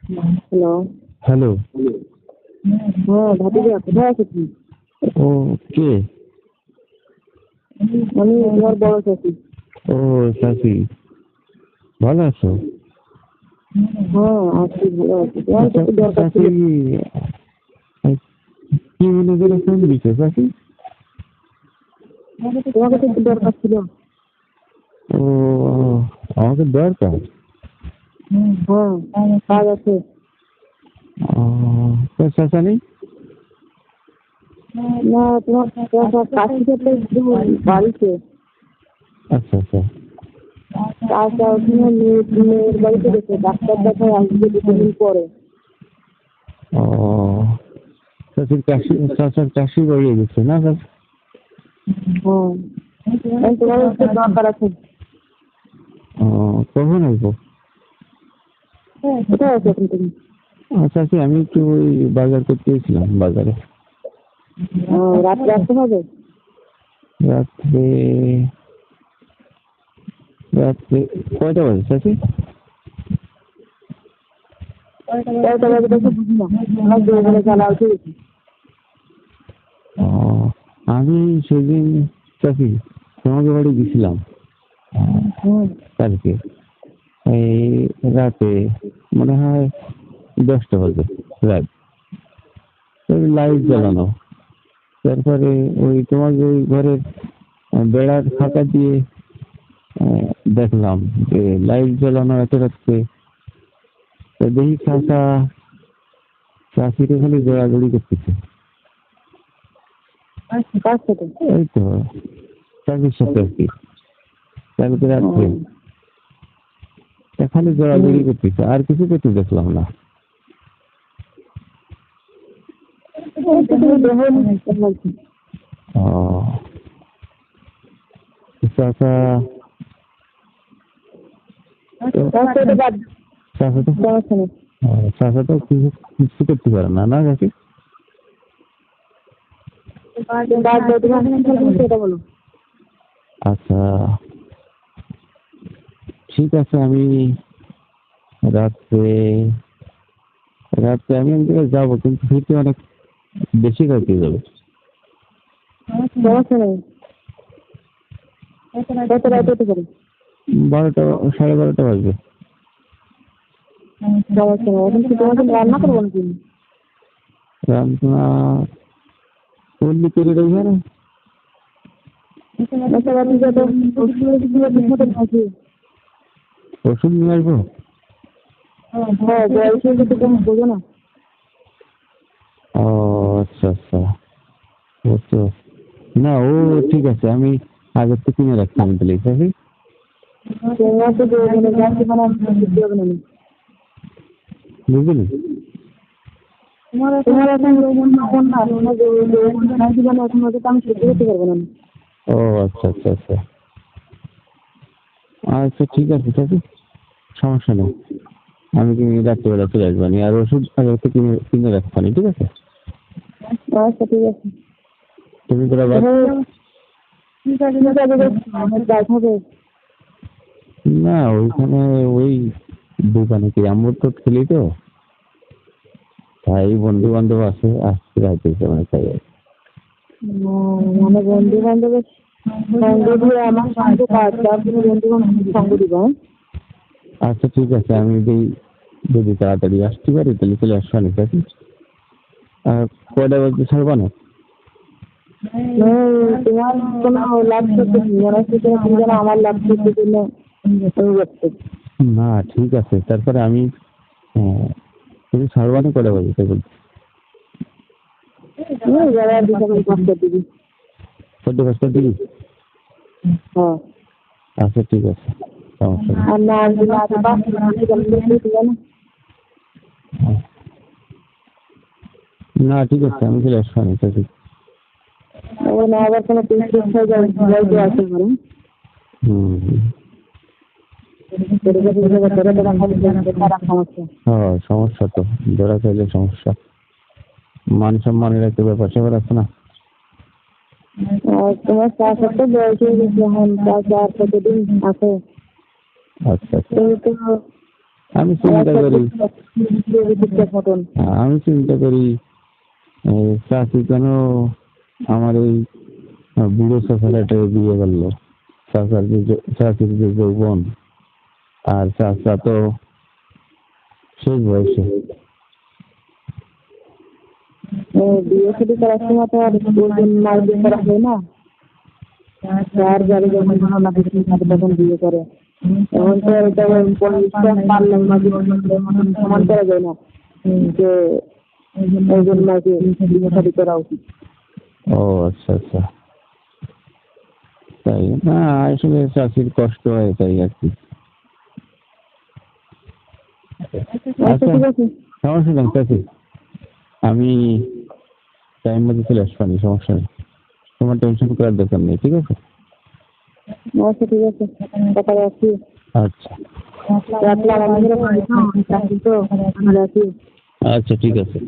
Hello. Hello. হ্যাঁ ভাতিজা, কোথায় আছো তুমি? ও কে? আমি তোমার বড় চাচি। ও চাচি, ভালো আছো? হ্যাঁ আছি, ভালো আছি। তোমার আচ্ছা কিছু দরকার চাচি, ছিল? কি মনে করে ফোন দিছো চাচি? তোমার কাছে একটু দরকার ছিল। ও আমাকে দরকার। হ্যাঁ কাজ আছে। তোর চাচা নেই? না তোমার কাশি সাথে একটু বাড়িতে আচ্ছা আচ্ছা। কাজটা ওখানে মেয়ের বাড়িতে গেছে, ডাক্তার দেখায় আসবে কিছুদিন পরে। ও চাচির চাচার কাশি বেরিয়ে গেছে না চাচি? হ্যাঁ তোমার একটু দরকার আছে। কখন আসবো? কোথায় আছো এখন তুমি? চাচি আমি একটু ওই বাজার করতে গেছিলাম বাজারে। রাত্রে আসতে হবে? রাত্রে রাত্রে কয়টা বাজে চাচি? কয়টা বাজে দেখে বুঝি না, আমার বলে জ্বালা উঠে গেছে। আমি সেদিন চাচি তোমাদের বাড়ি গেছিলাম কালকে, এই রাতে মনে হয় 10টা বাজে রাত। ওই লাইট জ্বালানো, তারপরে ওই তোমাদের ওই ঘরের বেড়ার ফাঁকা দিয়ে দেখলাম যে লাইট জ্বালানো এত রাত্রে। তো দেখি চাচা চাচিটা খালি দৌড়াদৌড়ি করতেছে। কার সাথে? এই তো চাচির সাথে আর কি, কালকে রাত্রে খালি দৌড়াদৌড়ি করতেছে, আর কিছু করতে দেখলাম না। ও চাচা চাচা তো কিছু কিছু করতে পারে না না চাচি? আচ্ছা ঠিক আছে, আমি রাত্রে রাত্রে আমি এক জায়গায় যাবো, কিন্তু ফিরতে অনেক বেশি রাত্রে যাবে। সমস্যা নেই। কত রাত হতে পারে? 12টা 12:30 বাজবে। সমস্যা নেই। এখন কি তোমার জন্য রান্না করবো নাকি? রান্না করলি করে দেবে না? ওষুধ নিয়ে আসবো? হ্যাঁ বয়সে যদি তুমি বোঝো না। ও আচ্ছা আচ্ছা, বুঝতে পারছি। না ও ঠিক আছে, আমি আগের থেকে কিনে রাখতাম তাহলে চাচি। তোমার তো মানে জানতে পারা দিতে হবে না। বুঝলি? তোমার এখন যৌবন না, তোমার যৌবন জীবনে এখন হয়তো আমি সহ্য করতে পারবো না। ও আচ্ছা আচ্ছা আচ্ছা, আচ্ছা ঠিক আছে চাচি, সমস্যা নেই। আমি কি রাত্রিবেলা চলে আসবানি, আর ওষুধ আগের থেকে কিনে কিনে রাখবানি, ঠিক আছে? আচ্ছা ঠিক আছে। তুমি তোরা বাদ। না ওইখানে ওই দোকানে কি আমরা তো খেলি, তো তাই বন্ধু বান্ধব আছে, আসতে রাখতেছে মানে তাই। মানে বন্ধু বান্ধবের সঙ্গ দিয়ে আমার সঙ্গে কাজ, তারপরে বন্ধু বান্ধবের সঙ্গ দিব। আচ্ছা ঠিক আছে, আমি যদি তাড়াতাড়ি আসতে পারি তাহলে চলে আসবানি চাচি। আর কয়টা বাজতে ছাড়বা না? তোমার কোনো লাভ করতে মনে হচ্ছে তুমি যেন আমার লাভ করতে জন্য না ঠিক আছে, তারপরে আমি তুমি ছাড়বানি কয়টা বাজে তাই বলছি। 5টার দিকে। 4:30 দিকে? হ্যাঁ। আচ্ছা ঠিক আছে, সমস্যা নেই। আর না না ঠিক আছে, আমি চলে আসবানি চাচি। আবার কোনো যাইতে আসতে পারে। হ্যাঁ সমস্যা তো, ধরা খাইলে সমস্যা, মান সম্মানের একটা ব্যাপার স্যাপার আছে না। তোমার চাষের তো বয়স হয়ে গেছে, এখন চাষ আর কতদিন আছে? আচ্ছা আচ্ছা। তুমি তো আমি চিন্তা করি ঠিকঠাক মতন। আমি চিন্তা করি চাষি কেন আমার এই বুড়ো চাষাটাকে বিয়ে করলো। চাষির যে যৌবন আর চাষা তো শেষ বয়সে। বিয়ে শাদী করার সময় তো আর ওজন মার বিয়ে করা হয় না, যার বাড়ি যখন ভালো লাগে তখন বিয়ে করে। এখন তো এটা পারলাম না সমান করা যায় না যে ওজন মাকে বিয়ে শাদী করা উচিত। ও আচ্ছা আচ্ছা, তাই না? আসলে চাষির কষ্ট হয় তাই আর কি। আচ্ছা ঠিক আছে। সমস্যা নেই চাষি, আমি টাইম মতো চলে আসবানি, সমস্যা নেই, তোমার টেনশন করার দরকার নেই, ঠিক আছে? আচ্ছা ঠিক আছে, কথা রাখছি। আচ্ছা রাখলাম, আমি রাখি তো, রাখি। আচ্ছা ঠিক আছে।